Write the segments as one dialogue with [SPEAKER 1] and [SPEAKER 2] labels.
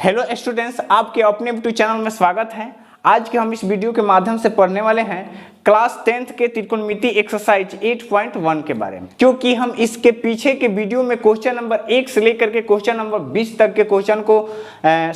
[SPEAKER 1] Hello students, आपके अपने YouTube channel में स्वागत है। आज के हम इस वीडियो के माध्यम से पढ़ने वाले हैं क्लास 10th के त्रिकोणमिति एक्सरसाइज 8.1 के बारे में, क्योंकि हम इसके पीछे के वीडियो में क्वेश्चन नंबर 1 से लेकर के क्वेश्चन नंबर 20 तक के क्वेश्चन को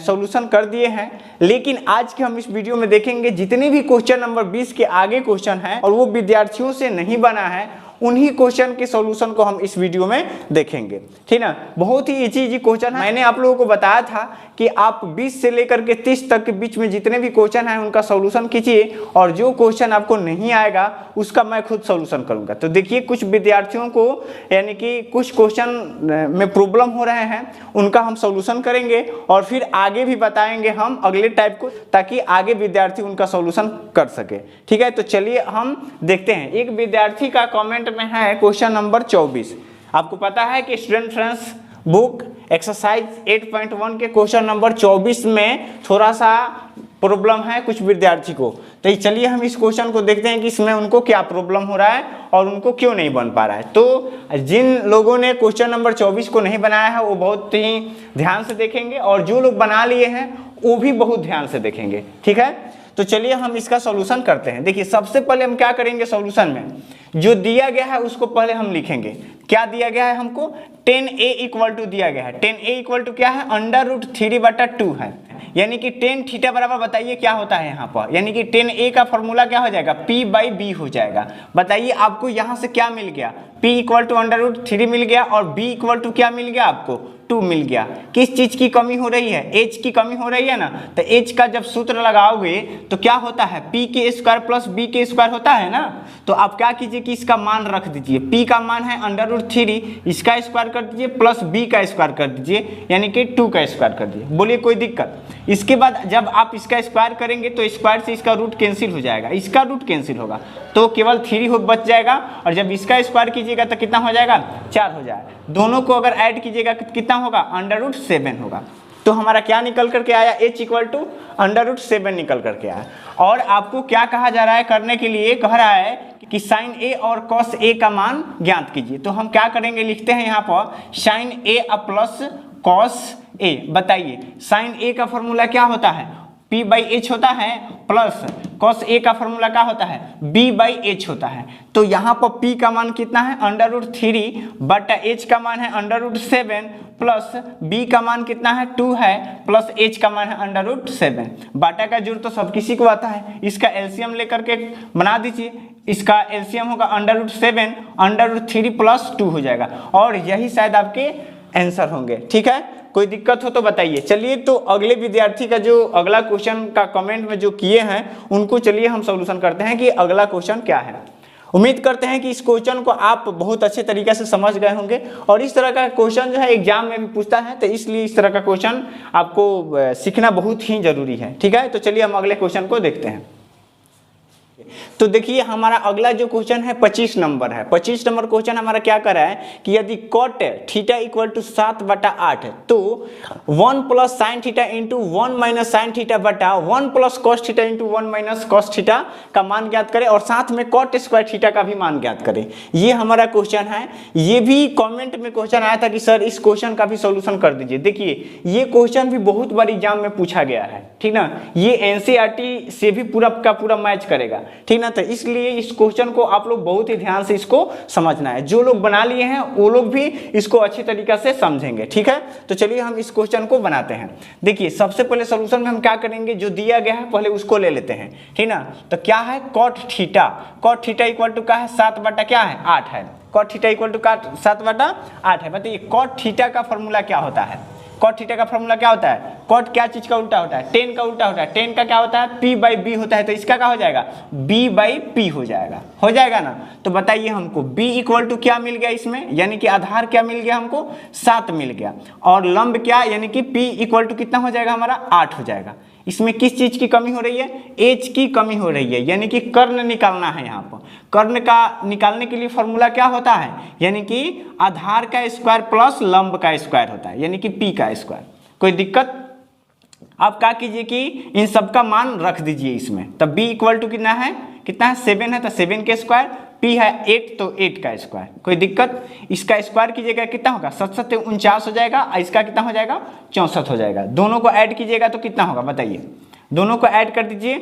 [SPEAKER 1] सॉल्यूशन कर दिए हैं। लेकिन आज के हम इस वीडियो में देखेंगे जितने भी क्वेश्चन नंबर 20 के आगे क्वेश्चन हैं और वो विद्यार्थियों से नहीं बना है, उन्हीं क्वेश्चन के सॉल्यूशन को हम इस वीडियो में देखेंगे। ठीक ना, बहुत ही इजी क्वेश्चन है। मैंने आप लोगों को बताया था कि आप 20 से लेकर के 30 तक के बीच में जितने भी क्वेश्चन हैं उनका सॉल्यूशन कीजिए, और जो क्वेश्चन आपको नहीं आएगा उसका मैं खुद सॉल्यूशन करूंगा। तो देखिए, कुछ विद्यार्थियों को यानी कि कुछ क्वेश्चन में प्रॉब्लम हो रहे हैं, उनका हम सॉल्यूशन करेंगे और फिर आगे भी बताएंगे हम अगले टाइप को, ताकि आगे विद्यार्थी उनका सॉल्यूशन कर सके। ठीक है, तो चलिए हम देखते हैं। एक विद्यार्थी का कमेंट में है क्वेश्चन नंबर 24। आपको पता है कि स्टूडेंट फ्रेंड्स बुक एक्सरसाइज 8.1 के क्वेश्चन नंबर 24 में थोड़ा सा प्रॉब्लम है कुछ विद्यार्थी को। तो चलिए हम इस क्वेश्चन को देखते हैं कि इसमें उनको क्या प्रॉब्लम हो रहा है और उनको क्यों नहीं बन पा रहा है। तो जिन लोगों ने क्वेश्चन नंबर 24 को नहीं बनाया है वो बहुत ही ध्यान से देखेंगे, और जो लोग बना लिए हैं वो भी बहुत ध्यान से देखेंगे। ठीक है, तो चलिए हम इसका सॉल्यूशन करते हैं। देखिए, सबसे पहले हम क्या करेंगे, सॉल्यूशन में जो दिया गया है उसको पहले हम लिखेंगे। क्या दिया गया है हमको? 10a इक्वल टू दिया गया है। 10a इक्वल टू क्या है? √3/2 है, यानी कि 10 थीटा बराबर बताइए क्या होता है यहाँ पर, यानी कि 10a का फॉर्मूला क्या हो जाएगा? p/b हो जाएगा। बताइए आपको यहाँ से क्या मिल गया? p इक्वल टू √3 मिल गया और b इक्वल टू क्या मिल गया आपको? 2 मिल गया। किस चीज की कमी हो रही है? h की कमी हो रही है ना। तो h का जब सूत्र लगाओगे तो क्या होता है? p² प्लस b² होता है ना। तो आप क्या कीजिए कि इसका मान रख दीजिए। p का मान है √3, इसका स्क्वायर कर दीजिए प्लस b का स्क्वायर कर दीजिए, यानी कि 2 का स्क्वायर कर दीजिए। बोलिए कोई दिक्कत? इसके बाद जब आप इसका स्क्वायर करेंगे तो स्क्वायर से इसका रूट कैंसिल हो जाएगा, इसका रूट कैंसिल होगा तो केवल 3 बच जाएगा, और जब इसका स्क्वायर कीजिएगा तो कितना हो जाएगा? 4 हो जाएगा। दोनों को अगर ऐड कीजिएगा कितना होगा? √7 होगा। तो हमारा क्या निकल करके आया? h इक्वल टू √7 निकल करके आया। और आपको क्या कहा जा रहा है करने के लिए? कह रहा है कि साइन a और cos a का मान ज्ञात कीजिए। तो हम क्या करेंगे, लिखते हैं यहाँ पर sine a plus cos a। बताइए साइन a का फॉर्मूला क्या होता है? p/h होता है, प्लस cos a का फॉर्मूला क्या होता है? b/h होता है। तो यहाँ पर p का मान कितना है? √3 बटा h का मान है √7, प्लस b का मान कितना है? 2 है, प्लस h का मान है √7। बाटा का जोड़ तो सब किसी को आता है, इसका एलसीएम लेकर के बना दीजिए। इसका एलसीएम होगा √7, √3 प्लस 2 हो जाएगा, और यही शायद आपके आंसर होंगे। ठीक है, कोई दिक्कत हो तो बताइए। चलिए, तो अगले विद्यार्थी का जो अगला क्वेश्चन का कमेंट में जो किए हैं उनको चलिए हम सॉल्यूशन करते हैं कि अगला क्वेश्चन क्या है। उम्मीद करते हैं कि इस क्वेश्चन को आप बहुत अच्छे तरीके से समझ गए होंगे, और इस तरह का क्वेश्चन जो है एग्जाम में भी पूछता है, तो इसलिए इस तरह का क्वेश्चन आपको सीखना बहुत ही जरूरी है। ठीक है, तो चलिए हम अगले क्वेश्चन को देखते हैं। तो देखिए, हमारा अगला जो क्वेश्चन है 25 नंबर है। 25 नंबर क्वेश्चन हमारा क्या कर रहा है कि यदि cot थीटा इक्वल टू 7/8 तो 1 plus sine theta into 1 minus sine theta बटा 1 plus cos theta into 1 minus cos theta का मान ज्ञात करें, और साथ में cot स्क्वायर थीटा का भी मान ज्ञात करें। ये हमारा क्वेश्चन है। ये भी कॉमेंट में क्वेश्चन आया था कि सर इस क्वेश्चन का भी सोल्यूशन कर दीजिए। देखिए, ये क्वेश्चन भी बहुत बार एग्जाम में पूछा गया है। ठीक ना, ये एनसीईआरटी से भी पूरा का पूरा मैच करेगा। ठीक ना, तो इसलिए इस क्वेश्चन को आप लोग बहुत ही ध्यान से इसको समझना है। जो लोग बना लिए हैं वो लोग भी इसको अच्छी तरीके से समझेंगे। ठीक है, तो चलिए हम इस क्वेश्चन को बनाते हैं। देखिए, सबसे पहले सॉल्यूशन में हम क्या करेंगे, जो दिया गया है पहले उसको ले लेते हैं। ठीक ना, तो क्या है? cot थीटा इक्वल टू क्या है? 7/8 है। cot थीटा इक्वल टू 7/8 है। बताइए cot थीटा का फॉर्मूला क्या होता है? cot थीटा का फॉर्मूला क्या होता है? cot क्या चीज का उल्टा होता है? tan का उल्टा होता है। tan का क्या होता है? p/b होता है। तो इसका क्या हो जाएगा? b/p हो जाएगा ना। तो बताइए हमको b इक्वल टू क्या मिल गया इसमें, यानी कि आधार क्या मिल गया हमको? 7 मिल गया, और लंब क्या, यानी कि p इक्वल टू कितना हो जाएगा हमारा? 8 हो जाएगा। इसमें किस चीज की कमी हो रही है? h की कमी हो रही है, यानी कि कर्ण निकालना है। यहाँ पर कर्ण का निकालने के लिए फॉर्मूला क्या होता है? यानी कि आधार का स्क्वायर प्लस लंब का स्क्वायर होता है, यानी कि p का स्क्वायर। कोई दिक्कत? आप क्या कीजिए कि इन सब का मान रख दीजिए इसमें। तब b इक्वल टू कितना है? 7 है, तो 7 के स्क्वायर p है 8 तो 8 का स्क्वायर, कोई दिक्कत। इसका स्क्वायर कीजिएगा कितना होगा 7 7 49 हो जाएगा, और इसका कितना हो जाएगा 64 हो जाएगा। दोनों को ऐड कीजिएगा तो कितना होगा बताइए, दोनों को ऐड कर दीजिए,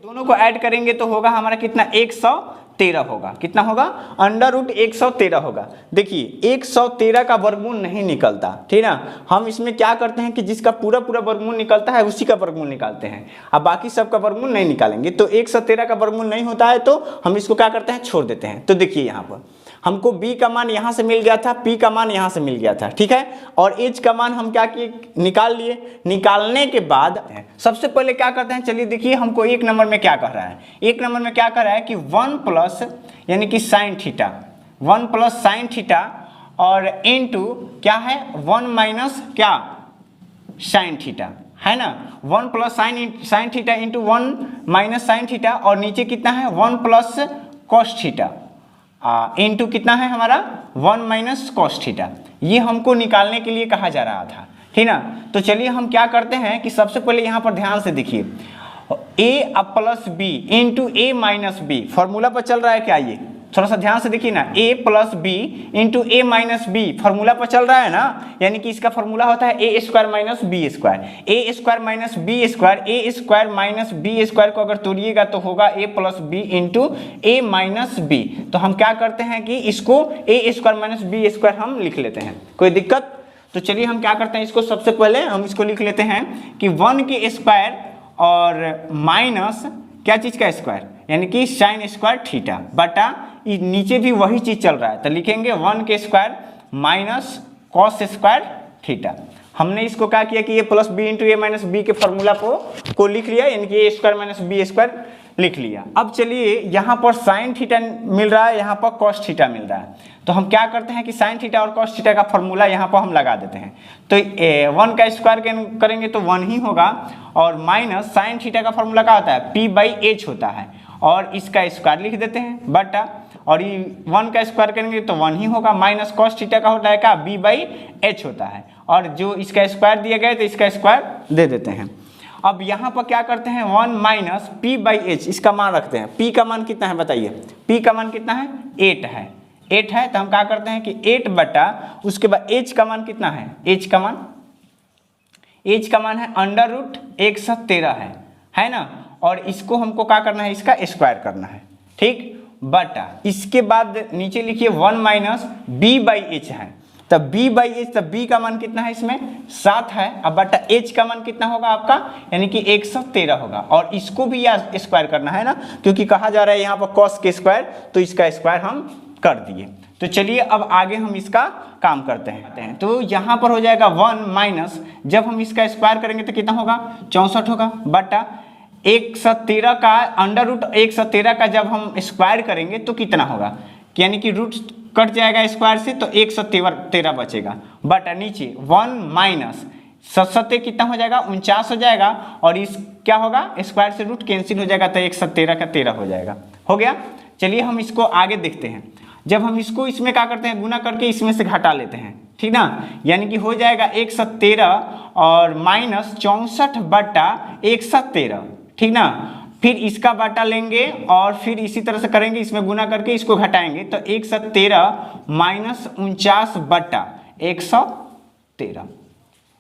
[SPEAKER 1] दोनों को ऐड करेंगे तो होगा हमारा कितना 113 होगा, कितना होगा अंडर रूट 113 होगा। देखिए 113 का वर्गमूल नहीं निकलता, ठीक ना। हम इसमें क्या करते हैं कि जिसका पूरा पूरा वर्गमूल निकलता है उसी का वर्गमूल निकालते हैं, अब बाकी सब का वर्गमूल नहीं निकालेंगे। तो 113 का वर्गमूल नहीं होता है तो हम इसको क्या करते हैं छोड़ देते हैं। तो देखिए यहाँ पर हमको b का मान यहाँ से मिल गया था, p का मान यहाँ से मिल गया था, ठीक है। और h का मान हम क्या किए निकाल लिए। निकालने के बाद सबसे पहले क्या करते हैं, चलिए देखिए हमको एक नंबर में क्या कह रहा है, एक नंबर में क्या कह रहा है कि 1 प्लस यानी कि sine theta, 1 plus sine theta और इनटू क्या है 1 माइनस क्या साइन थीटा, है ना। 1 plus sine theta into 1 minus sine theta, और नीचे कितना है 1 प्लस कॉस थीटा इंटू कितना है हमारा 1 माइनस कॉस थीटा। ये हमको निकालने के लिए कहा जा रहा था, ठीक ना। तो चलिए हम क्या करते हैं कि सबसे पहले यहाँ पर ध्यान से देखिए a plus B into A minus B, formula पर चल रहा है क्या, ये थोड़ा सा ध्यान से देखिए ना, a plus B into A minus B formula पर चल रहा है ना, यानी कि इसका फॉर्मूला होता है A square minus B square, A square minus B square, A square minus B square को अगर तोड़िएगा तो होगा a plus B into A minus B. तो हम क्या करते हैं कि इसको A square minus B square हम लिख लेते हैं, कोई दिक्कत। तो चलिए हम क्या करते हैं, इसको सबसे पहले हम इसको लिख लेते हैं कि 1 के स्क्वायर और माइनस क्या चीज़ का स्क्वायर यानी कि साइन स्क्वायर थीटा बटा नीचे भी वही चीज़ चल रहा है, तो लिखेंगे 1 के square minus cos square theta. हमने इसको क्या किया कि ये plus B into A minus B के फॉर्मूला को लिख लिया, यानी कि ए स्क्वायर माइनस बी स्क्वायर लिख लिया। अब चलिए यहाँ पर साइन थीटा मिल रहा है, यहाँ पर कॉस थीटा मिल रहा है, तो हम क्या करते हैं कि साइन थीटा और कॉस थीटा का फॉर्मूला यहाँ पर हम लगा देते हैं। तो 1 का स्क्वायर करेंगे तो 1 ही होगा, और माइनस साइन थीटा का फॉर्मूला क्या होता है p बाई एच होता है, और इसका स्क्वायर लिख देते हैं बटा, और ये 1 का स्क्वायर करेंगे तो 1 ही होगा, माइनस कॉस थीटा का होता है क्या b बाई एच होता है, और जो इसका स्क्वायर दिया गया है तो इसका स्क्वायर दे देते हैं। अब यहाँ पर क्या करते हैं 1 माइनस p बाई एच, इसका मान रखते हैं। p का मान कितना है बताइए, p का मान कितना है 8 है, 8 है, तो हम क्या करते हैं कि 8 बटा उसके बाद h का मान कितना है, h का मान है अंडर रूट 113 है ना, और इसको हमको क्या करना है इसका स्क्वायर करना है, ठीक बटा इसके बाद नीचे लिखिए 1 माइनस b बाई एच है, तब b बाई एच, तब b का मान कितना है इसमें 7 है, अब बटा h का मान कितना होगा आपका यानी कि 113 होगा, और इसको भी यहाँ स्क्वायर करना है ना, क्योंकि कहा जा रहा है यहाँ पर cos के स्क्वायर, तो इसका स्क्वायर हम कर दिए। तो चलिए अब आगे हम इसका काम करते हैं। तो यहाँ पर हो जाएगा 1 माइनस, जब हम इसका स्क्वायर करेंगे तो कितना होगा 64 होगा, बटा 113 का अंडर रूट 113 का जब हम स्क्वायर करेंगे तो कितना होगा, यानी कि रूट कट जाएगा स्क्वायर से तो 113 बचेगा, बटा नीचे 1 माइनस 7 कितना हो जाएगा 49 हो जाएगा, और इस क्या होगा स्क्वायर से रूट कैंसिल हो जाएगा तो 113 का 13 हो जाएगा, हो गया। चलिए हम इसको आगे देखते हैं। जब हम इसको इसमें क्या करते हैं गुना करके इसमें से घटा लेते हैं, ठीक ना, यानी कि हो जाएगा 113 और माइनस 64 बटा 113, ठीक ना। फिर इसका बाटा लेंगे और फिर इसी तरह से करेंगे, इसमें गुना करके इसको घटाएंगे तो 113 माइनस 49 बटा 113।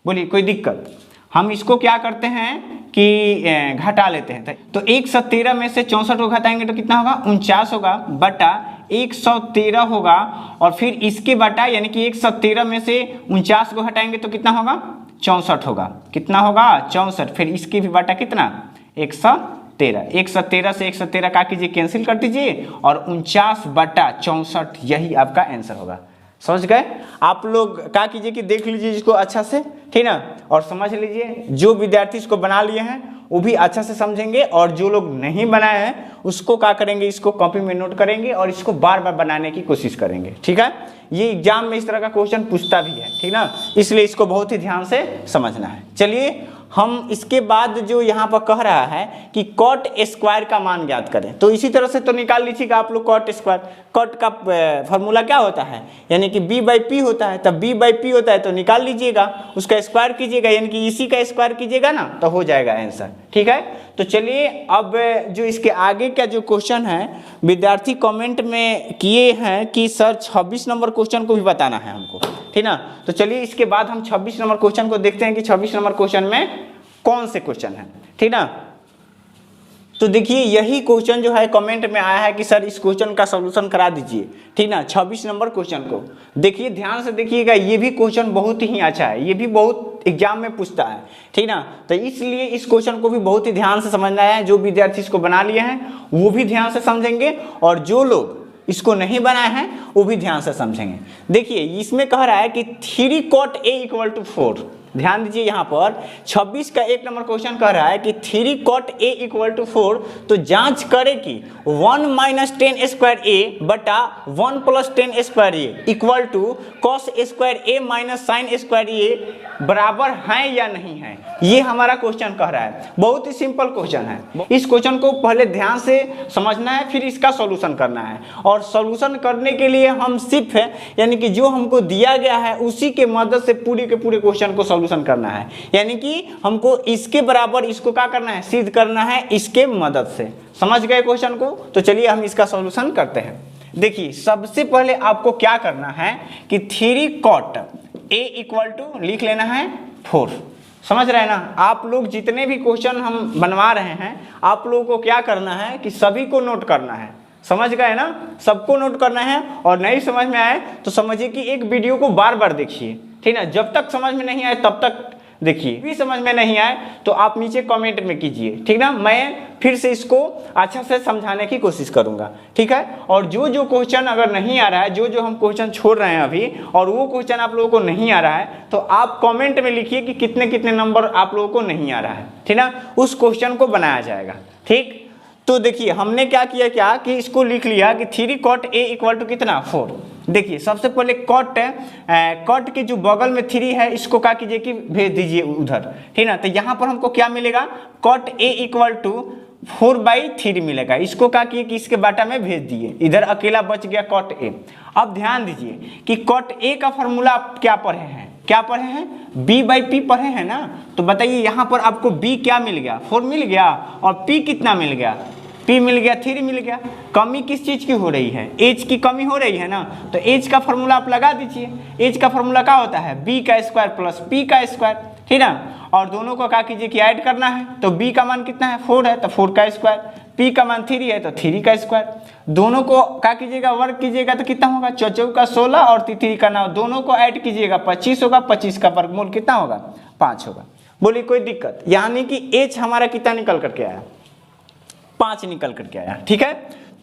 [SPEAKER 1] बोलिए कोई दिक्कत। हम इसको क्या करते हैं कि घटा लेते हैं, तो 113 में से 64 को घटाएंगे तो कितना होगा 49 होगा, बटा 113 होगा, और फिर इसके बटा यानी कि 113 में से 49 को हटाएंगे तो कितना होगा 64 होगा, कितना होगा 64, फिर इसकी भी बटा कितना 113, 113 से 113 का कीजिए कैंसिल कर दीजिए, और 49 बटा 64 यही आपका आंसर होगा। समझ गए आप लोग, क्या कीजिए कि देख लीजिए इसको अच्छा से, ठीक ना, और समझ लीजिए। जो विद्यार्थी इसको बना लिए हैं वो भी अच्छा से समझेंगे, और जो लोग नहीं बनाए हैं उसको क्या करेंगे इसको कॉपी में नोट करेंगे और इसको बार बार बनाने की कोशिश करेंगे, ठीक है। ये एग्जाम में इस तरह का क्वेश्चन पूछता भी है, ठीक ना, इसलिए इसको बहुत ही ध्यान से समझना है। चलिए हम इसके बाद जो यहाँ पर कह रहा है कि कॉट स्क्वायर का मान ज्ञात करें, तो इसी तरह से तो निकाल लीजिएगा आप लोग कॉट स्क्वायर। कॉट का फॉर्मूला क्या होता है यानी कि b बाई पी होता है, तब b बाई पी होता है तो निकाल लीजिएगा, उसका स्क्वायर कीजिएगा यानी कि इसी का स्क्वायर कीजिएगा ना तो हो जाएगा आंसर, ठीक है। तो चलिए अब जो इसके आगे का जो क्वेश्चन है, विद्यार्थी कमेंट में किए हैं कि सर 26 नंबर क्वेश्चन को भी बताना है हमको, ठीक ना। तो चलिए इसके बाद हम 26 नंबर क्वेश्चन को देखते हैं कि 26 नंबर क्वेश्चन में कौन से क्वेश्चन है, ठीक ना। तो देखिए यही क्वेश्चन जो है कमेंट में आया है कि सर इस क्वेश्चन का सॉल्यूशन करा दीजिए, ठीक ना। 26 नंबर क्वेश्चन को देखिए, ध्यान से देखिएगा, ये भी क्वेश्चन बहुत ही अच्छा है, ये भी बहुत एग्जाम में पूछता है, ठीक ना। तो इसलिए इस क्वेश्चन को भी बहुत ही ध्यान से समझना है। जो विद्यार्थी इसको बना लिए हैं वो भी ध्यान से समझेंगे, और जो लोग इसको नहीं बनाए हैं वो भी ध्यान से समझेंगे। देखिए इसमें कह रहा है कि 3 cot A = 4। ध्यान दीजिए यहाँ पर 26 का 1 नंबर क्वेश्चन कह रहा है कि 3 cot A = 4, तो जांच करें कि 1 - 10² A बटा 1 + 10² A equal to cos² A - sin² A बराबर है या नहीं है। ये हमारा क्वेश्चन कह रहा है। बहुत ही सिंपल क्वेश्चन है। इस क्वेश्चन को पहले ध्यान से समझना है, फिर इसका सॉल्यूशन करना है। और सॉल्यूशन करने के लिए हम सिर्फ यानी कि जो हमको दिया गया है उसी के मदद से पूरे के पूरे क्वेश्चन को सॉल्यूशन करना है। यानी कि हमको इसके बराबर इसको क्या करना है, सिद्ध करना है इसके मदद से। समझ गए क्वेश्चन को। तो चलिए हम इसका सॉल्यूशन करते हैं। देखिए सबसे पहले आपको क्या करना है कि 3 cot A = लिख लेना है 4। समझ रहे हैं ना। आप लोग जितने भी क्वेश्चन हम बनवा रहे हैं, आप लोगों को क्या करना है कि सभी को नोट करना है। समझ गए ना, सबको नोट करना है। और नहीं समझ में आए तो समझिए कि एक वीडियो को बार बार देखिए, ठीक है। जब तक समझ में नहीं आए तब तक देखिए। भी समझ में नहीं आए तो आप नीचे कमेंट में कीजिए, ठीक ना। मैं फिर से इसको अच्छा से समझाने की कोशिश करूंगा, ठीक है। और जो जो क्वेश्चन अगर नहीं आ रहा है, जो जो हम क्वेश्चन छोड़ रहे हैं अभी, और वो क्वेश्चन आप लोगों को नहीं आ रहा है, तो आप कमेंट में लिखिए कि कितने कितने नंबर आप लोगों को नहीं आ रहा है, ठीक ना। उस क्वेश्चन को बनाया जाएगा, ठीक। तो देखिए हमने क्या किया कि इसको लिख लिया कि 3 cot A = कितना 4। देखिए सबसे पहले कॉट के जो बगल में 3 है इसको क्या कीजिए कि भेज दीजिए उधर, ठीक ना। तो यहाँ पर हमको क्या मिलेगा, cot A = 4/3 मिलेगा। इसको क्या किए कि इसके बाटा में भेज दिए, इधर अकेला बच गया cot A। अब ध्यान दीजिए कि cot A का फॉर्मूला आप क्या पढ़े हैं, B/P पढ़े हैं ना। तो बताइए यहाँ पर आपको B क्या मिल गया, 4 मिल गया, और P कितना मिल गया, P मिल गया 3 मिल गया। कमी किस चीज की हो रही है, H की कमी हो रही है ना। तो H का फॉर्मूला आप लगा दीजिए। H का फॉर्मूला क्या होता है, B² + P², ठीक ना। और दोनों को क्या कीजिए कि ऐड करना है। तो B का मान कितना है, 4 है, तो 4²। P का मान 3 है, तो 3²। दोनों को क्या कीजिएगा, वर्ग कीजिएगा तो कितना होगा, 4 का 16 और 3 का 9। दोनों को ऐड कीजिएगा 25 होगा। 25 का वर्गमूल कितना होगा, 5 होगा। बोलिए कोई दिक्कत। यानी कि H हमारा कितना निकल करके आया, 5 निकल करके आया, ठीक है।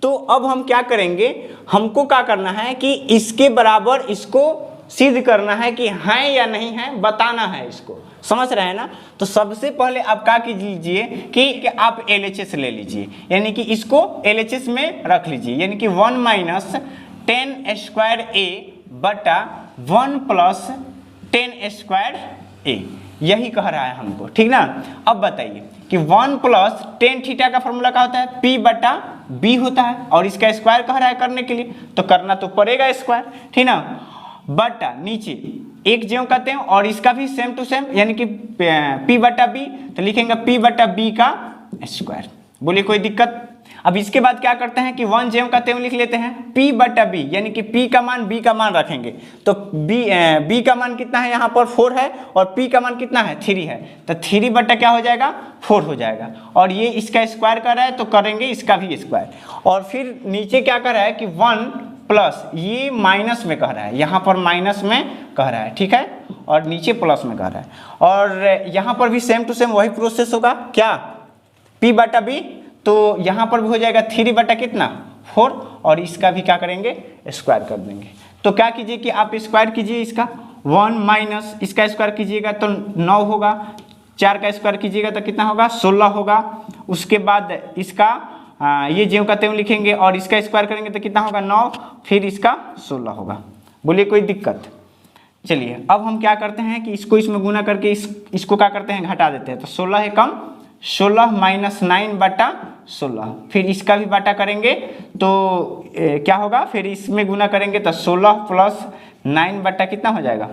[SPEAKER 1] तो अब हम क्या करेंगे, हमको क्या करना है कि इसके बराबर इसको सिद्ध करना है कि है या नहीं है, बताना है इसको। समझ रहे हैं ना। तो सबसे पहले आप क्या कीजिए कि आप LHS ले लीजिए, यानी कि इसको LHS में रख लीजिए। यानी कि 1 - 10² A बटा 1 + 10² A, यही कह रहा है हमको, ठीक ना। अब बताइए कि 1 + tan थीटा का फॉर्मूला क्या होता है, P/B होता है, और इसका स्क्वायर कह रहा है करने के लिए, तो करना तो पड़ेगा स्क्वायर, ठीक ना। बटा नीचे एक ज्यों कहते हैं, और इसका भी सेम टू सेम, यानी कि P/B, तो लिखेंगे P/B का स्क्वायर। बोलिए कोई दिक्कत। अब इसके बाद क्या करते हैं कि 1 ज्यों कहते हैं लिख लेते हैं P/B, यानी कि P का मान B का मान रखेंगे। तो B का मान कितना है, यहाँ पर 4 है, और P का मान कितना है, 3 है। तो 3 बटा क्या हो जाएगा, 4 हो जाएगा। और ये इसका स्क्वायर कर रहा है तो करेंगे इसका भी स्क्वायर। और फिर नीचे क्या कर रहा है कि 1 प्लस, ये माइनस में कह रहा है, यहाँ पर माइनस में कह रहा है, ठीक है, और नीचे प्लस में कह रहा है। और यहाँ पर भी सेम टू सेम वही प्रोसेस होगा, क्या, P/B। तो यहाँ पर भी हो जाएगा 3 बटा कितना, 4, और इसका भी क्या करेंगे, स्क्वायर कर देंगे। तो क्या कीजिए कि आप स्क्वायर कीजिए इसका, 1 माइनस इसका स्क्वायर कीजिएगा तो 9 होगा, 4 का स्क्वायर कीजिएगा तो कितना होगा, 16 होगा। उसके बाद इसका ये ज्यों का त्यों लिखेंगे, और इसका स्क्वायर करेंगे तो कितना होगा, 9, फिर इसका 16 होगा। बोलिए कोई दिक्कत। चलिए अब हम क्या करते हैं कि इसको इसमें गुना करके इसको क्या करते हैं, घटा देते हैं। तो 16 है कम, 16 - 9 बटा 16, फिर इसका भी बाटा करेंगे तो क्या होगा, फिर इसमें गुना करेंगे तो 16 + 9 बटा कितना हो जाएगा,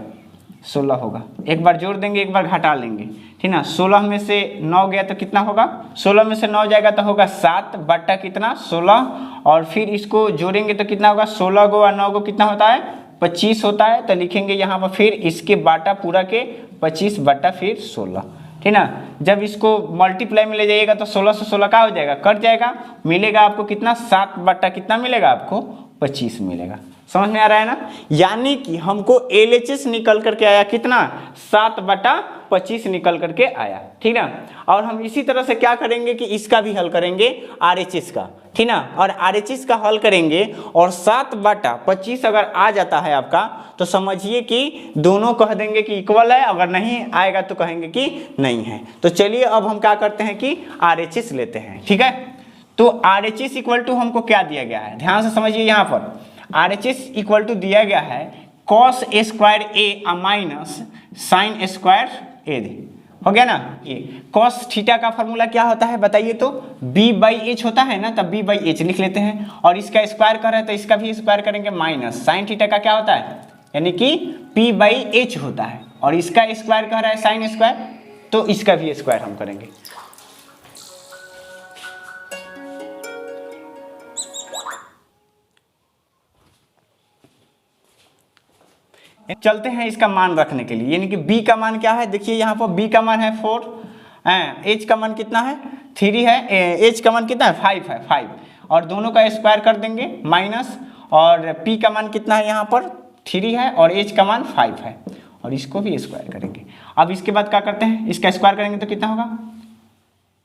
[SPEAKER 1] 16 होगा। एक बार जोड़ देंगे, एक बार घटा लेंगे, ठीक ना। 16 में से 9 गया तो कितना होगा, 16 में से 9 जाएगा तो होगा 7 बटा कितना 16, और फिर इसको जोड़ेंगे तो कितना होगा 16 गो और 9 गो कितना होता है 25 होता है। तो लिखेंगे यहाँ पर फिर इसके बाटा पूरा के 25 बटा फिर 16, ठीक ना। जब इसको मल्टीप्लाई में ले जाइएगा तो 16 से 16 का हो जाएगा, कट जाएगा, मिलेगा आपको कितना 7 बटा कितना मिलेगा आपको 25 मिलेगा। समझ में आ रहा है ना। यानी कि हमको LHS निकल करके आया कितना 7 बटा 25 निकल करके आया, ठीक ना। और हम इसी तरह से क्या करेंगे कि इसका भी हल करेंगे RHS का, ठीक ना। और RHS का हल करेंगे और 7 बटा 25 अगर आ जाता है आपका तो समझिए कि दोनों कह देंगे कि इक्वल है, अगर नहीं आएगा तो कहेंगे कि नहीं है। तो चलिए अब हम क्या करते हैं कि RHS लेते हैं, ठीक है। तो RHS इक्वल टू हमको क्या दिया गया है, ध्यान से समझिए। यहाँ पर RHS इक्वल टू दिया गया है cos square a minus sine square a, हो गया ना। ये cos थीटा का फॉर्मूला क्या होता है बताइए तो, b/h होता है ना, तब b/h लिख लेते हैं। और इसका स्क्वायर कर रहे हैं तो इसका भी स्क्वायर करेंगे, माइनस साइन थीटा का क्या होता है यानी कि p/h होता है, और इसका स्क्वायर कर रहा है साइन स्क्वायर, तो इसका भी स्क्वायर हम करेंगे। चलते हैं इसका मान रखने के लिए, यानी कि b का मान क्या है, देखिए यहाँ पर b का मान है 4, h का मान कितना है 3 है, h का मान कितना है 5 है 5, और दोनों का स्क्वायर कर देंगे माइनस, और p का मान कितना है यहाँ पर 3 है और h का मान 5 है, और इसको भी स्क्वायर करेंगे। अब इसके बाद क्या करते हैं, इसका स्क्वायर करेंगे तो कितना होगा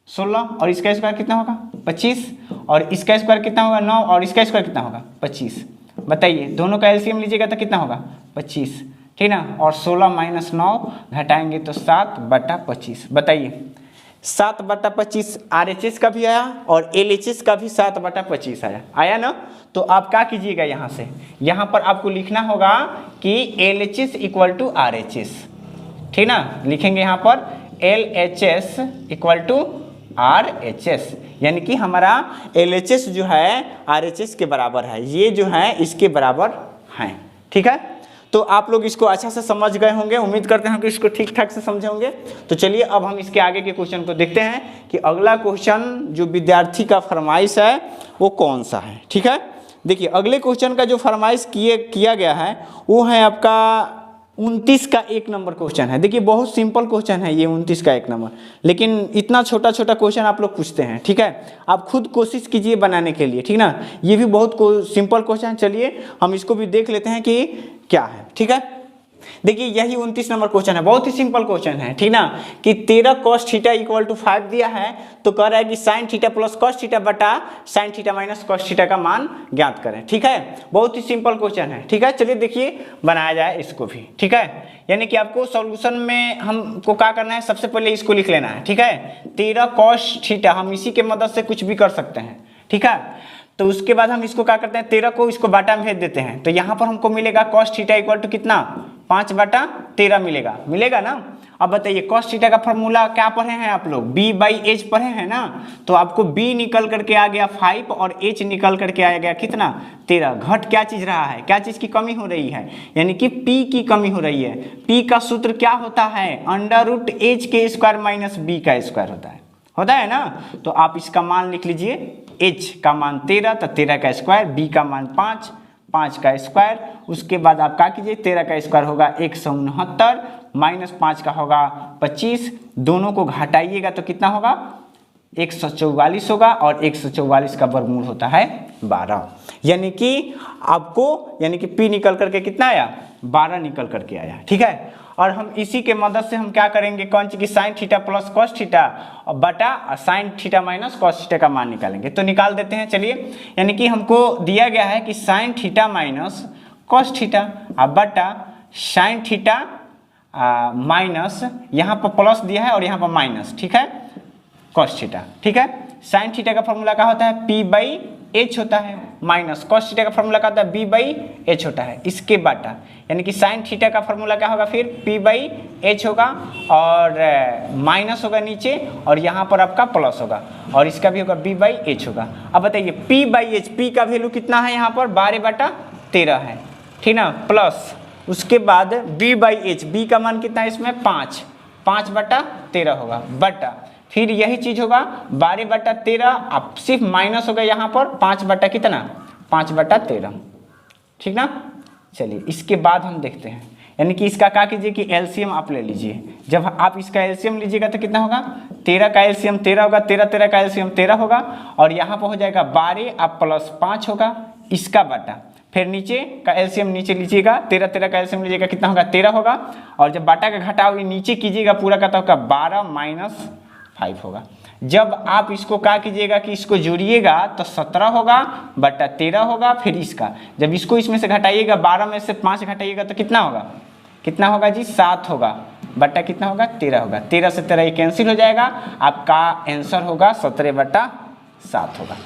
[SPEAKER 1] 16, और इसका स्क्वायर कितना होगा 25, और इसका स्क्वायर कितना होगा 9, और इसका स्क्वायर कितना होगा 25। बताइए दोनों का एलसीएम लीजिएगा तो कितना होगा 25, ठीक ना। और 16 माइनस 9 घटाएंगे तो 7 बटा 25। बताइए 7 बटा 25 RHS का भी आया और LHS का भी 7 बटा 25 आया ना। तो आप क्या कीजिएगा, यहाँ से यहाँ पर आपको लिखना होगा कि LHS इक्वल टू RHS, ठीक ना। लिखेंगे यहाँ पर LHS इक्वल टू RHS, यानी कि हमारा LHS जो है RHS के बराबर है, ये जो है इसके बराबर है, ठीक है। तो आप लोग इसको अच्छा से समझ गए होंगे, उम्मीद करते हैं कि इसको ठीक ठाक से समझे होंगे। तो चलिए अब हम इसके आगे के क्वेश्चन को देखते हैं कि अगला क्वेश्चन जो विद्यार्थी का फरमाइश है वो कौन सा है, ठीक है। देखिए अगले क्वेश्चन का जो फरमाइश किया गया है वो है आपका 29 का 1 नंबर क्वेश्चन है। देखिए बहुत सिंपल क्वेश्चन है ये 29 का 1 नंबर, लेकिन इतना छोटा छोटा क्वेश्चन आप लोग पूछते हैं, ठीक है। आप खुद कोशिश कीजिए बनाने के लिए, ठीक ना। ये भी बहुत सिंपल क्वेश्चन है, चलिए हम इसको भी देख लेते हैं कि क्या है, ठीक है। देखिए यही 29 नंबर क्वेश्चन है, बहुत ही सिंपल क्वेश्चन है, ठीक ना। कि 13 cos थीटा इक्वल टू 5 दिया है, तो कह रहा है कि sine theta plus cos theta बटा sine theta minus cos theta का मान ज्ञात करें, ठीक है। बहुत ही सिंपल क्वेश्चन है, ठीक है। चलिए देखिए बनाया जाए इसको भी, ठीक है। यानी कि आपको सॉल्यूशन में हमको क्या करना है, सबसे पहले इसको लिख लेना है, ठीक है। 13 cos थीटा, हम इसी के मदद से कुछ भी कर सकते हैं, ठीक है। तो उसके बाद हम इसको क्या करते हैं, 13 को इसको बाटा में भेज देते हैं, तो यहाँ पर हमको मिलेगा cos थीटा इक्वल टू कितना 5 बटा 13 मिलेगा ना। अब बताइए cos थीटा का फॉर्मूला क्या पढ़े हैं आप लोग, b/h पढ़े हैं ना। तो आपको b निकल करके आ गया 5 और h निकल करके आ गया कितना 13। घट क्या चीज रहा है, क्या चीज की कमी हो रही है, यानी कि p की कमी हो रही है। p का सूत्र क्या होता है, √h के स्क्वायर माइनस b का स्क्वायर होता है ना। तो आप इसका मान लिख लीजिए, h का मान 13 तो 13 का स्क्वायर, b का मान 5 का स्क्वायर। उसके बाद आप क्या कीजिए, 13 का स्क्वायर होगा 169 माइनस 5 का होगा 25, दोनों को घटाइएगा तो कितना होगा 144 होगा, और 144 का वर्गमूल होता है 12। यानी कि आपको p निकल करके कितना आया 12 निकल करके आया, ठीक है। और हम इसी के मदद से हम क्या करेंगे, कौन सी की sine theta plus cos theta बटा sine theta minus cos theta का मान निकालेंगे। तो निकाल देते हैं चलिए। यानी कि हमको दिया गया है कि sine theta minus cos theta बटा साइन थीटा माइनस, यहाँ पर प्लस दिया है और यहाँ पर माइनस, ठीक है, cos थीटा, ठीक है। साइन थीटा का फॉर्मूला क्या होता है, p/h होता है, माइनस cos थीटा का फॉर्मूला क्या होता है, b/h होता है, इसके बाटा। यानी कि साइन थीटा का फॉर्मूला क्या होगा, फिर p/h होगा और माइनस होगा नीचे, और यहाँ पर आपका प्लस होगा, और इसका भी होगा b/h होगा। अब बताइए p/h, p का वैल्यू कितना है यहाँ पर 12/13 है, ठीक ना, प्लस उसके बाद b/h, b का मान कितना है इसमें 5, 5/13 होगा, बटा फिर यही चीज होगा 12/13, अब सिर्फ माइनस होगा यहाँ पर 5/13, ठीक ना। चलिए इसके बाद हम देखते हैं, यानी कि इसका क्या कीजिए कि एलसीएम आप ले लीजिए। जब आप इसका एलसीएम लीजिएगा तो कितना होगा, 13 का एलसीएम 13 होगा, 13 का एलसीएम 13 होगा, और यहाँ पर हो जाएगा 12 अब प्लस 5 होगा इसका बटा, फिर नीचे का एलसीएम नीचे लीजिएगा, 13 का एलसीएम लीजिएगा कितना होगा 13 होगा, और जब बाटा का घटाव नीचे कीजिएगा पूरा का तो होगा 12 माइनस 5 होगा। जब आप इसको क्या कीजिएगा कि इसको जोड़िएगा तो 17 होगा बटा 13 होगा, फिर इसका जब इसको इसमें से घटाइएगा 12 में से 5 घटाइएगा तो कितना होगा जी 7 होगा बटा कितना होगा 13 होगा, 13 से 13 ये कैंसिल हो जाएगा, आपका आंसर होगा 17/7 होगा।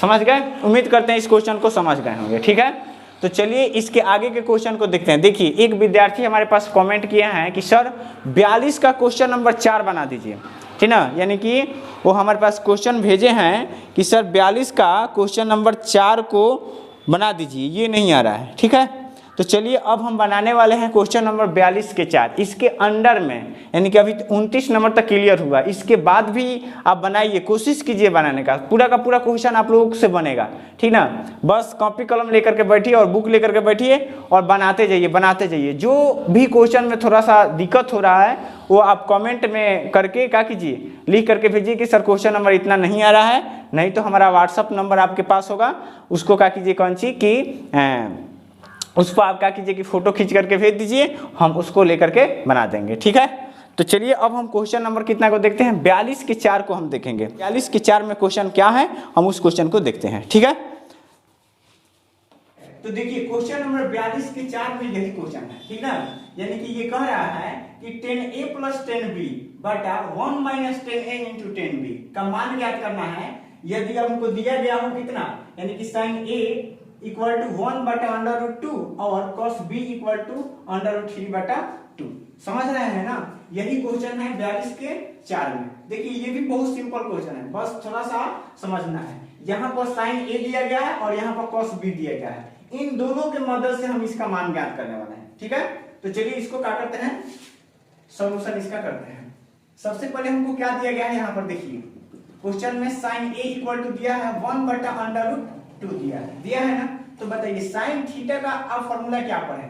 [SPEAKER 1] समझ गए? उम्मीद करते हैं इस क्वेश्चन को समझ गए होंगे, ठीक है। तो चलिए इसके आगे के क्वेश्चन को देखते हैं। देखिए एक विद्यार्थी हमारे पास कमेंट किया है कि सर 42 का क्वेश्चन नंबर 4 बना दीजिए, ठीक ना, यानी कि वो हमारे पास क्वेश्चन भेजे हैं कि सर 42 का क्वेश्चन नंबर 4 को बना दीजिए, ये नहीं आ रहा है, ठीक है। तो चलिए अब हम बनाने वाले हैं क्वेश्चन नंबर 42 के 4, इसके अंडर में, यानी कि अभी 29 नंबर तक क्लियर हुआ, इसके बाद भी आप बनाइए, कोशिश कीजिए बनाने का पूरा क्वेश्चन आप लोगों से बनेगा, ठीक ना। बस कॉपी कलम लेकर के बैठिए और बुक लेकर के बैठिए और बनाते जाइए। जो भी क्वेश्चन में थोड़ा सा दिक्कत हो रहा है वो आप कमेंट में करके क्या कीजिए, लिख करके भेजिए कि सर क्वेश्चन नंबर इतना नहीं आ रहा है, नहीं तो हमारा व्हाट्सअप नंबर आपके पास होगा, उसको क्या कीजिए कौन सी कि उस पर आप क्या कीजिए कि फोटो खींच करके भेज दीजिए, हम उसको लेकर के बना देंगे, ठीक है। तो चलिए अब हम क्वेश्चन नंबर कितना को देखते हैं, 42 के 4 को हम देखेंगे। 42 के 4 में क्वेश्चन क्या है हम उस क्वेश्चन को देखते हैं, ठीक है। तो देखिए क्वेश्चन नंबर 42 के 4 में यही क्वेश्चन है, ठीक ना, यानी कि ये कह रहा है कि 10a + 10b बटा 1 - 10a × 10b का मान ज्ञात करना है। यदि हमको दिया गया हो कितना, यानी कि sin a = 1/√2 और cos b = √3/2। समझ रहे हैं ना, यही क्वेश्चन है 42 के 4 में। देखिए ये भी बहुत सिंपल क्वेश्चन है, बस थोड़ा सा समझना है। यहाँ पर sin a दिया गया है और यहाँ पर cos b दिया गया है, इन दोनों के मदद से हम इसका मान ज्ञात करने वाले हैं, ठीक है। तो चलिए इसको क्या करते हैं, सॉल्यूशन इसका करते हैं। सबसे पहले हमको क्या दिया गया है, यहाँ पर देखिए क्वेश्चन में sin a = दिया है 1/√2 दिया है ना। तो बताइए साइन थीटा का आप फॉर्मूला क्या पढ़े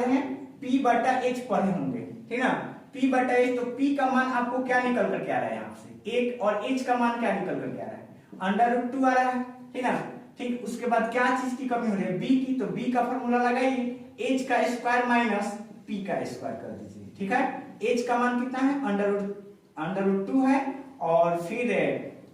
[SPEAKER 1] हैं, p/h पढ़े होंगे, ठीक ना। p/h, तो p का मान आपको क्या निकल करके आ रहा है, यहाँ से 1, और h का मान क्या निकल करके आ रहा है, √2 आ रहा है, ठीक ना। ठीक, उसके बाद क्या चीज की कमी हो रही है, b की, तो b का फॉर्मूला लगाइए, h का स्क्वायर माइनस p का स्क्वायर कर दीजिए, ठीक है। h का मान कितना है, √2 है, और फिर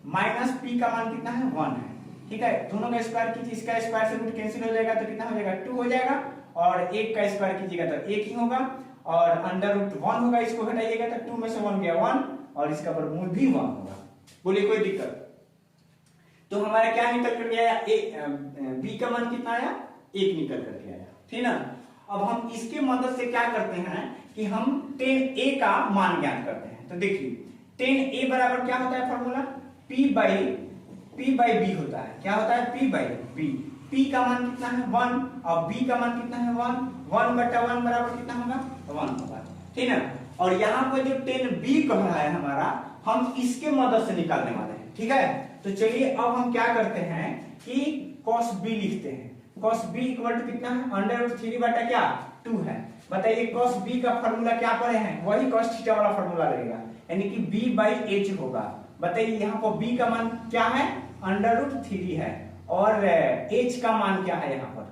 [SPEAKER 1] माइनस p का मान कितना है, 1 है, ठीक है। दोनों का स्क्वायर कीजिए, इसका स्क्वायर से रूट कैंसिल हो जाएगा तो कितना हो जाएगा 2 हो जाएगा, और 1 का स्क्वायर कीजिएगा तो 1 ही होगा, और √1 होगा, इसको घटाइएगा तो 2 में से 1 गया 1, और इसका वर्गमूल भी 1 होगा। बोलिए कोई दिक्कत? तो हमारा क्या निकल करके आया, b का मान कितना आया, 1 निकल करके आया, ठीक ना। अब हम इसके मदद से क्या करते हैं कि हम 10a का मान ज्ञात करते हैं। तो देखिए 10a बराबर क्या होता है फॉर्मूला, p/b होता है, क्या होता है p/b। p का मान कितना है 1 और b का मान कितना है 1/1 बराबर कितना होगा 1 होगा, ठीक है। और यहाँ पर जो 10b कह रहा है हमारा, हम इसके मदद से निकालने वाले हैं, ठीक है। तो चलिए अब हम क्या करते हैं कि cos b लिखते हैं, cos b = कितना है, √3/2 है। बताइए cos b का फॉर्मूला क्या पढ़े हैं, वही cos थीटा वाला फॉर्मूला रहेगा, यानी कि b/h होगा। बताइए यहाँ पर b का मान क्या है, √3 है, और h का मान क्या है, यहाँ पर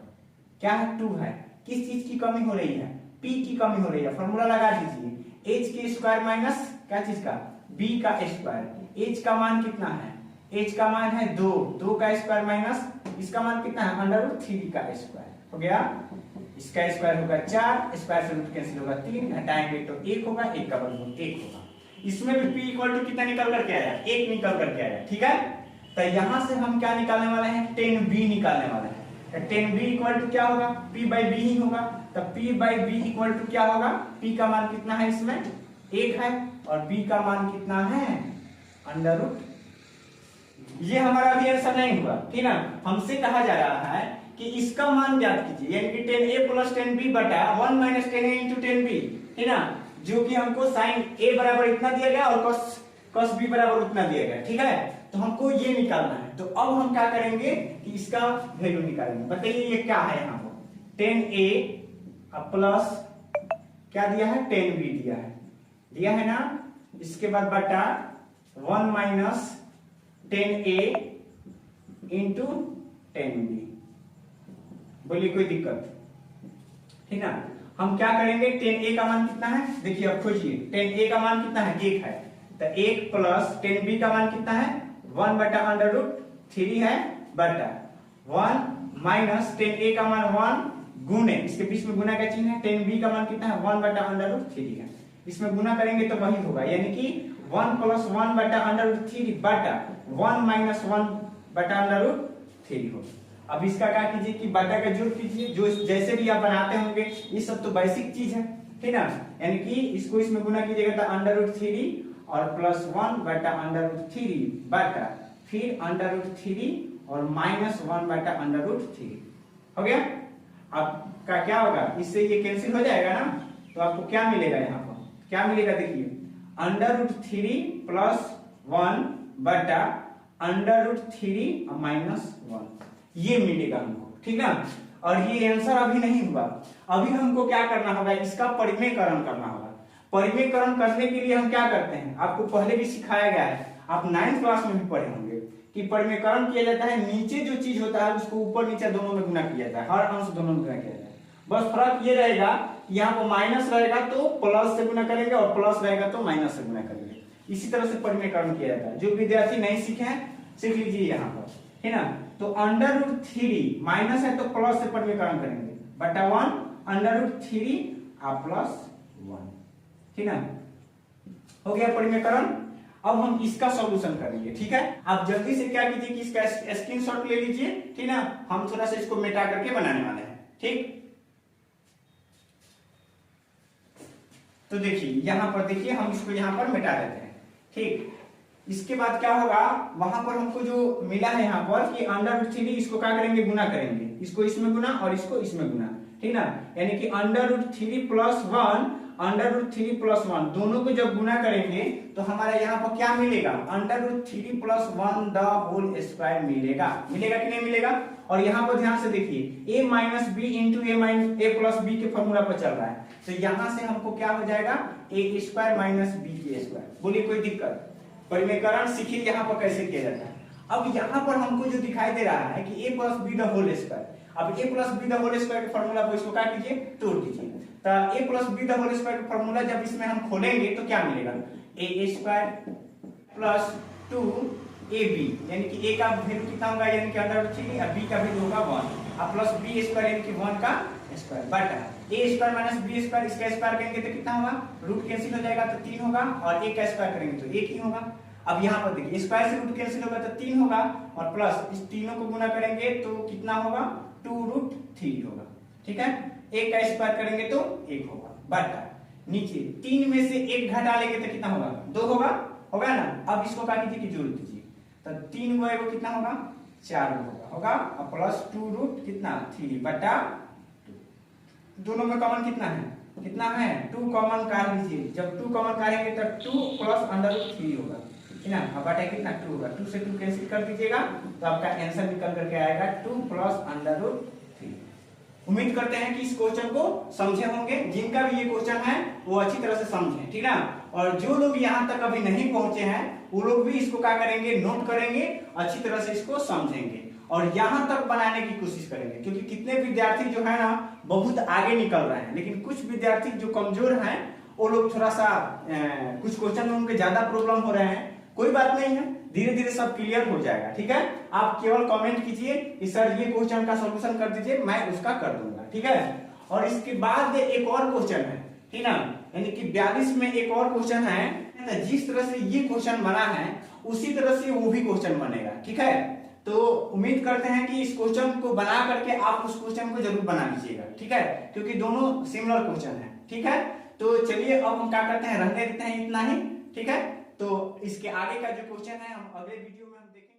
[SPEAKER 1] क्या है 2 है। किस चीज की कमी हो रही है, p की कमी हो रही है, फॉर्मूला लगा दीजिए, h के स्क्वायर माइनस क्या चीज का, b का स्क्वायर। h का मान कितना है, h का मान है 2 का स्क्वायर माइनस इसका मान कितना है, √3 का स्क्वायर हो गया, इसका स्क्वायर होगा 4, स्क्वायर से रूट कैंसिल होगा 3, हटाएंगे तो 1 होगा, 1 का वर्गमूल 1 होगा। इसमें भी p = कितना निकल करके आया, 1 निकल करके आया, ठीक है। तो यहां से हम क्या निकालने वाले हैं, 10b निकालने वाले हैं। तो 10b = क्या होगा, p/b ही होगा। तो p/b = क्या होगा, p का मान कितना है, इसमें 1 है, और b का मान कितना है, √। ये हमारा अभी आंसर नहीं हुआ, ठीक ना। हमसे कहा जा रहा है कि इसका मान ज्ञात कीजिए, यानी कि 10a + 10b बटा 1 - 10a × 10b, ठीक ना। जो कि हमको साइन ए बराबर इतना दिया गया और कॉस बी बराबर उतना दिया गया, ठीक है। तो हमको ये निकालना है। तो अब हम क्या करेंगे कि इसका वैल्यू निकालेंगे। बताइए ये क्या है, यहाँ पर 10a प्लस क्या दिया है, 10b दिया है ना। इसके बाद बटा 1 माइनस 10a इंटू 10b। बोलिए कोई दिक्कत, ठीक ना। हम क्या करेंगे, 10a का मान कितना है, देखिए अब खोजिए। 10a का मान कितना है, 1 है। तो 1 प्लस 10b का मान कितना है, 1 बटा अंडर रूट 3 है, बटा 1 माइनस 10a का मान 1 गुणे, इसके बीच में गुना का चिन्ह है। 10b का मान कितना है, 1 बटा अंडर रूट 3 है। इसमें गुना करेंगे तो वही होगा, यानी कि 1 प्लस 1 बटा अंडर रूट 3 बटा 1 माइनस 1 बटा अंडर रूट 3 होगा। अब इसका क्या कीजिए कि बटा का जोड़ कीजिए, जो जैसे भी आप बनाते होंगे, ये सब तो बेसिक चीज है, ठीक ना। यानी कि इसको इसमें गुना कीजिएगा तो अंडर रूट 3 और प्लस 1 बटा अंडर रूट 3 बटा फिर अंडर रूट 3 और माइनस 1 बटा अंडर रूट 3 हो गया। अब का क्या होगा, इससे ये कैंसिल हो जाएगा ना। तो आपको क्या मिलेगा, यहाँ पर क्या मिलेगा, देखिए अंडर रूट 3 प्लस 1 बटा अंडर रूट 3 और माइनस 1, ये मिलेगा हमको, ठीक ना। और ये आंसर अभी नहीं हुआ, अभी हमको क्या करना होगा, इसका परिमेयकरण करना होगा। परिमेयकरण करने के लिए हम क्या करते हैं, आपको पहले भी सिखाया गया है, आप 9th क्लास में भी पढ़े होंगे कि परिमेयकरण किया जाता है, नीचे जो चीज होता है उसको ऊपर नीचे दोनों में गुना किया जाता है, हर अंश दोनों में गुना किया जाता है। बस फर्क ये रहेगा, यहाँ पर माइनस रहेगा तो प्लस से गुना करेंगे और प्लस रहेगा तो माइनस से गुना करेंगे। इसी तरह से परिमेयकरण किया जाता है। जो विद्यार्थी नहीं सीखे हैं सीख लीजिए यहाँ पर, है ना। तो अंडर रूट 3 माइनस है तो प्लस से परिमेयकरण करेंगे, बटा 1 अंडर रूट 3 और प्लस 1, ठीक ना। हो गया परिमेयकरण। अब हम इसका सॉल्यूशन करेंगे, ठीक है। आप जल्दी से क्या कीजिए कि इसका स्क्रीनशॉट ले लीजिए, ठीक ना। हम थोड़ा सा इसको मिटा करके बनाने वाले हैं, ठीक। तो देखिए यहां पर, देखिए हम इसको यहां पर मिटा देते हैं, ठीक। इसके बाद क्या होगा, वहां पर हमको जो मिला है यहाँ पर कि अंडर रूट 3, इसको क्या करेंगे, गुना करेंगे, इसको इसमें गुना और इसको इसमें गुना, ठीक ना। यानी कि under root 3 plus 1 under root 3 plus 1 दोनों को जब गुना करेंगे तो हमारा यहाँ पर क्या मिलेगा, under root 3 plus 1 the whole square मिलेगा कि नहीं मिलेगा। और यहाँ पर ध्यान से देखिए, a minus B into A plus B के फॉर्मूला पर चल रहा है। तो यहां से हमको क्या हो जाएगा, ए स्क्वायर माइनस बी के स्क्वायर। बोलिए कोई दिक्कत। परिमेयकरण सीखिए यहाँ पर कैसे किया जाता है। अब यहाँ पर हमको जो दिखाई दे रहा है कि a plus B the whole square, अब a plus B the whole square के फॉर्मूला को इसको क्या कीजिए, तोड़ दीजिए। तो a plus B the whole square का फॉर्मूला जब इसमें हम खोलेंगे तो क्या मिलेगा, a स्क्वायर प्लस 2ab, यानी कि a का वैल्यू कितना होगा, यानी कि अंडर रूट 3 और b का वैल्यू होगा 1 और प्लस b स्क्वायर यानी कि 1 का स्क्वायर बटा a square minus b square, इसका स्क्वायर करेंगे तो कितना होगा, रूट कैंसिल हो जाएगा तो 3 होगा और a का स्क्वायर करेंगे तो 1 ही होगा। अब यहाँ पर देखिए स्क्वायर से रूट कैंसिल होगा तो 3 होगा और प्लस इस तीनों को गुना करेंगे तो कितना होगा, 2 रूट 3 होगा, ठीक है। एक का स्क्वायर करेंगे तो 1 होगा बटा नीचे 3 में से 1 घटा लेंगे तो कितना होगा, 2 होगा ना। अब इसको क्या कीजिए कि जोड़ दीजिए, तो 3 को 1 कितना होगा, 4 होगा और प्लस 2 रूट कितना 3 बटा 2। दोनों में कॉमन कितना है 2 कॉमन काट लीजिए। जब 2 कॉमन काटेंगे तो 2 प्लस अंडर रूट 3 होगा, ठीक ना। अब बटा कितना 2 होगा, 2 से 2 कैंसिल कर दीजिएगा तो आपका आंसर निकल करके आएगा 2 प्लस अंडर रूट 3। उम्मीद करते हैं कि इस क्वेश्चन को समझे होंगे, जिनका भी ये क्वेश्चन है वो अच्छी तरह से समझे, ठीक ना। और जो लोग यहाँ तक अभी नहीं पहुंचे हैं वो लोग भी इसको क्या करेंगे, नोट करेंगे, अच्छी तरह से इसको समझेंगे और यहाँ तक बनाने की कोशिश करेंगे। क्योंकि कितने विद्यार्थी जो है ना बहुत आगे निकल रहे हैं, लेकिन कुछ विद्यार्थी जो कमजोर हैं वो लोग थोड़ा सा कुछ क्वेश्चन में उनके ज्यादा प्रॉब्लम हो रहे हैं। कोई बात नहीं है, धीरे धीरे सब क्लियर हो जाएगा, ठीक है। आप केवल कमेंट कीजिए कि सर ये क्वेश्चन का सॉल्यूशन कर दीजिए, मैं उसका कर दूंगा, ठीक है। और इसके बाद एक और क्वेश्चन है, ठीक ना, यानी कि 42 में एक और क्वेश्चन है। जिस तरह से ये क्वेश्चन बना है उसी तरह से वो भी क्वेश्चन बनेगा, ठीक है। तो उम्मीद करते हैं कि इस क्वेश्चन को बना करके आप उस क्वेश्चन को जरूर बना लीजिएगा, ठीक है, क्योंकि दोनों सिमिलर क्वेश्चन है, ठीक है। तो चलिए अब हम क्या करते हैं, रहने देते हैं इतना ही, ठीक है। तो इसके आगे का जो क्वेश्चन है हम अगले वीडियो में हम देखेंगे।